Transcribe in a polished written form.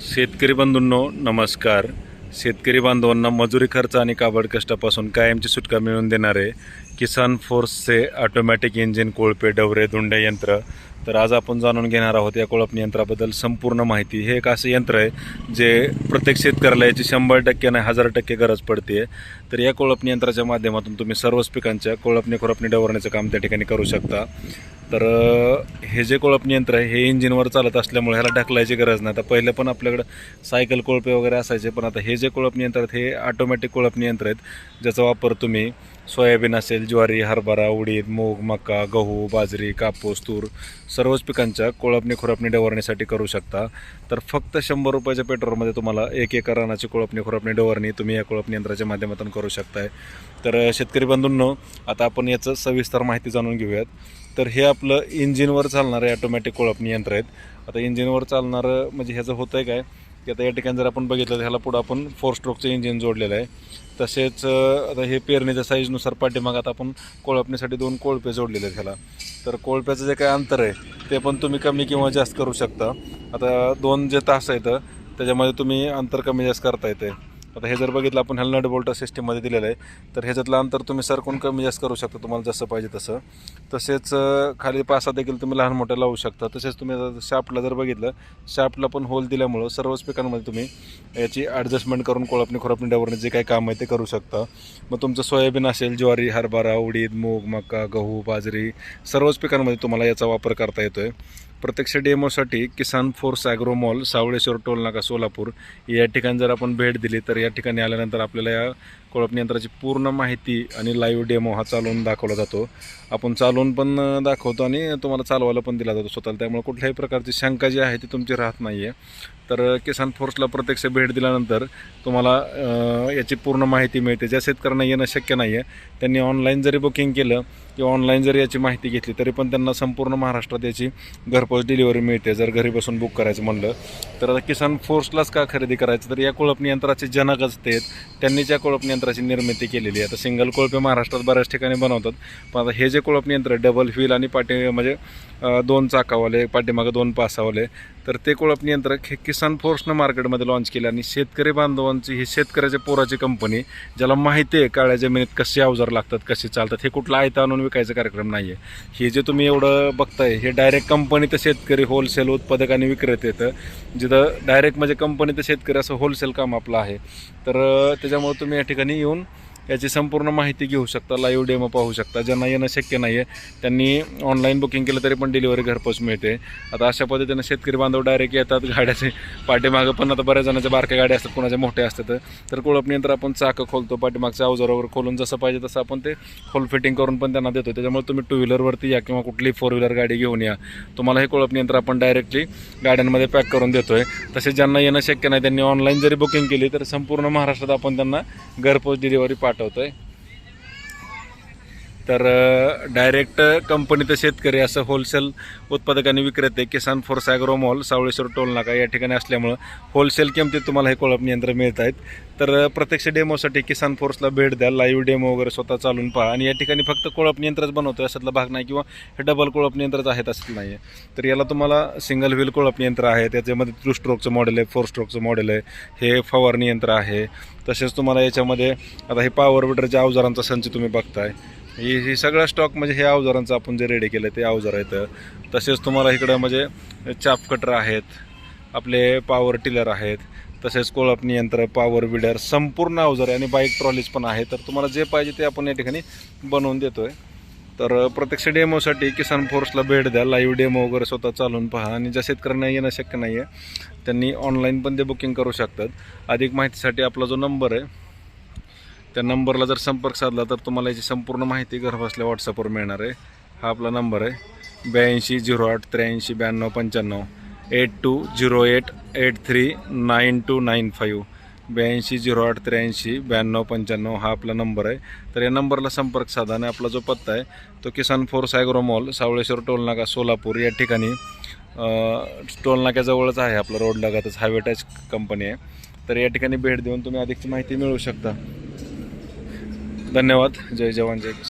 शेतकरी बंधूंनो नमस्कार. शेतकरी बांधवांना मजुरी खर्च आणि काबड कष्टापासून कायमची सुटका मिळवून देणारे किसान फोर्सचे ऑटोमॅटिक इंजिन कोळपे डवरे धुंडे यंत्र. तर आज आपण जाणून घेणार आहोत या कोळपणी यंत्राबद्दल संपूर्ण माहिती. हे एक असं यंत्र आहे जे प्रत्येक शेतकऱ्याला याची 100% नाही 1000% गरज पडते. तर या कोळपणी यंत्राच्या माध्यमातून तुम्ही सर्वच पिकांच्या कोळपणी खुरपणी डवरण्याचं काम त्या ठिकाणी करू शकता. तर हे जे कोळपणी यंत्र आहे हे इंजिनवर चालत असल्यामुळे ह्याला ढकलायची गरज नाही. आता पहिलं पण आपल्याकडं सायकल कोळपे वगैरे असायचे, पण आता हे जे कोळपणी यंत्र आहेत हे ऑटोमॅटिक कोळपणी यंत्र आहेत ज्याचा वापर तुम्ही सोयाबीन असेल, ज्वारी, हरभरा, उडीद, मूग, मका, गहू, बाजरी, कापूस, तूर सर्वच पिकांच्या कोळपणी खुरपणी डवरण्यासाठी करू शकता. तर फक्त 100 रुपयाच्या पेट्रोलमध्ये तुम्हाला 1 एकर रानाची कोळपणी खुरपणी डवरणी तुम्ही या कोळपणी यंत्राच्या माध्यमातून करू शकताय. तर शेतकरी बंधूंनो, आता आपण याचं सविस्तर माहिती जाणून घेऊयात. तर हे आपलं इंजिनवर चालणारं ऑटोमॅटिक कोळपणी यंत्र आहेत. आता इंजिनवर चालणारं म्हणजे ह्याचं होतं आहे काय की आता या ठिकाणी जर आपण बघितलं तर ह्याला पुढं आपण 4 स्ट्रोकचं इंजिन जोडलेलं आहे. तसेच आता हे पेरणीच्या साईजनुसार पाठीमागात आपण कोळपणीसाठी 2 कोळपे जोडलेले आहेत ह्याला. तर कोळप्याचं जे काही अंतर आहे ते पण तुम्ही कमी किंवा जास्त करू शकता. आता 2 जे तास आहेत त्याच्यामध्ये तुम्ही अंतर कमी जास्त करता येते. आता हे जर बघितलं आपण ह्याला नट बोल्ट सिस्टीममध्ये दिलेलं आहे, तर ह्याच्यातलं अंतर तुम्ही सरकून कमी जास्त करू शकता तुम्हाला जसं पाहिजे तसं. तसेच खाली पासा देखील तुम्ही लहान मोठं लावू शकता. तसेच तुम्ही शाफ्टला जर बघितलं, शाफ्टला पण होल दिल्यामुळं सर्वच पिकांमध्ये तुम्ही याची ॲडजस्टमेंट करून कोळपणी खुरपणी डवरणी जे काही काम आहे ते करू शकता. मग तुमचं सोयाबीन असेल, ज्वारी, हरभरा, उडीद, मूग, मका, गहू, बाजरी सर्वच पिकांमध्ये तुम्हाला याचा वापर करता येतो आहे. प्रत्यक्ष डेमोसाठी किसान force agro mall, Savaleshwar toll नाका, सोलापूर या ठिकाणी जर आपण भेट दिली तर या ठिकाणी आल्यानंतर आपल्याला या कोळपणी यंत्राची पूर्ण माहिती आणि लाईव्ह डेमो हा चालवून दाखवला जातो. आपण चालवून पण दाखवतो आणि तुम्हाला चालवायला पण दिला जातो स्वतःला. त्यामुळे कुठल्याही प्रकारची शंका जी आहे ती तुमची राहत नाही आहे. तर किसान फोर्सला प्रत्यक्ष भेट दिल्यानंतर तुम्हाला याची पूर्ण माहिती मिळते. ज्या शेतकऱ्यांना येणं शक्य नाही आहे त्यांनी ऑनलाईन जरी बुकिंग केलं किंवा ऑनलाईन जरी याची माहिती घेतली तरी पण त्यांना संपूर्ण महाराष्ट्रात याची घरपोच डिलिव्हरी मिळते जर घरी बसून बुक करायचं म्हणलं तर. आता किसान फोर्सलाच का खरेदी करायचं, तर या कोळपणी यंत्राचे जनकच ते त्यांनीच या कोळपणी यंत्राची निर्मिती केलेली आहे. आता सिंगल कोळपे महाराष्ट्रात बऱ्याच ठिकाणी बनवतात, पण आता हे जे कोळपणी यंत्र डबल व्हील आणि म्हणजे 2 चाकावाले, पाठीमागं 2 पासावाले, तर ते कोळपणी यंत्र हे किसान फोर्सनं मार्केटमध्ये लॉन्च केलं. आणि शेतकरी बांधवांची ही शेतकऱ्याच्या पोराची कंपनी, ज्याला माहिती आहे काळ्या जमिनीत कसे अवजार लागतात, कसे चालतात. हे कुठलं आयतं आणून विकायचा कार्यक्रम नाही आहे. हे जे तुम्ही एवढं बघताय हे डायरेक्ट कंपनी तर शेतकरी, होलसेल उत्पादक आणि विक्रेते येतं, जिथं डायरेक्ट म्हणजे कंपनी तर शेतकरी असं होलसेल काम आपलं आहे. तर त्याच्यामुळे तुम्ही या ठिकाणी येऊन याची संपूर्ण माहिती घेऊ शकता, लाईव्ह डेमो पाहू शकता. ज्यांना येणं शक्य नाही आहे त्यांनी ऑनलाईन बुकिंग केलं तरी पण डिलिव्हरी घरपोच मिळते. आता अशा पद्धतीनं शेतकरी बांधव डायरेक्ट येतात. गाड्याचे पाठीमागं पण आता बऱ्याच जणांच्या बारक्या गाड्या असतात, कोणाच्या मोठ्या असतात. तर कोळपणी यंत्र आपण चाकं खोलतो, पाठीमागच्या अवजारावर खोलून जसं पाहिजे तसं आपण ते खोल फिटिंग करून पण त्यांना देतो. त्याच्यामुळे तुम्ही 2 व्हीलरवरती या किंवा कुठलीही 4 व्हीलर गाडी घेऊन या, तुम्हाला हे कोळपणी यंत्र आपण डायरेक्टली गाड्यांमध्ये पॅक करून देतो आहे. तसेच ज्यांना येणं शक्य नाही त्यांनी ऑनलाईन जरी बुकिंग केली तर संपूर्ण महाराष्ट्रात आपण त्यांना घरपोच डिलिव्हरी पाठवतो आहे. तर डायरेक्ट कंपनी तर शेतकरी असं होलसेल उत्पादक आणि विक्रेते किसान force agro mall, Savaleshwar toll नाका या ठिकाणी असल्यामुळं होलसेल किमतीत तुम्हाला हे कोळपणी यंत्र मिळत आहेत. तर प्रत्यक्ष डेमोसाठी किसान फोर्सला भेट द्या, लाईव्ह डेमो वगैरे स्वतः चालून पहा. आणि या ठिकाणी फक्त कोळपणी यंत्रच बनवतो अशातला भाग नाही, किंवा हे डबल कोळपणी यंत्रच आहेत असं नाही आहे. तर याला तुम्हाला सिंगल व्हील कोळपणी यंत्र आहे, त्याच्यामध्ये 2 स्ट्रोकचं मॉडेल आहे, 4 स्ट्रोकचं मॉडेल आहे, हे फवारणी यंत्र आहे. तसेच तुम्हाला याच्यामध्ये आता हे पॉवर विडरच्या अवजारांचा संच तुम्ही बघताय. ही सगळा स्टॉक म्हणजे हे अवजारांचं आपण जे रेडी केलं ते अवजार आहेत. तसेच तुम्हाला इकडं म्हणजे चाप कटर आहेत, आपले पॉवर टिलर आहेत, तसेच कोळपणी यंत्र, पॉवर विडर संपूर्ण अवजार आहे आणि बाईक ट्रॉलीज पण आहे. तर तुम्हाला जे पाहिजे ते आपण या ठिकाणी बनवून देतो आहे. तर प्रत्यक्ष डेमोसाठी किसान फोर्सला भेट द्या, लाईव्ह डेमो वगैरे स्वतः चालून पहा. आणि ज्या शेतकऱ्यांना येणं शक्य नाही आहे त्यांनी ऑनलाईन पण ते बुकिंग करू शकतात. अधिक माहितीसाठी आपला जो नंबर आहे त्या नंबरला जर संपर्क साधला तर तुम्हाला याची संपूर्ण माहिती घरबसल्या व्हॉट्सअपवर मिळणार आहे. हा आपला नंबर आहे 82 08 83 92 95, 8208 83 9295, 82 08 83 92 95 हा आपला नंबर आहे. तर या नंबरला संपर्क साधा. आणि आपला जो पत्ता आहे तो किसान force agro mall, Savaleshwar toll नाका, सोलापूर या ठिकाणी टोल नाक्याजवळच आहे. आपला रोड लगतच हायवे टच कंपनी आहे. तर या ठिकाणी भेट देऊन तुम्ही अधिकची माहिती मिळवू शकता. धन्यवाद. जय जवान जय किसान.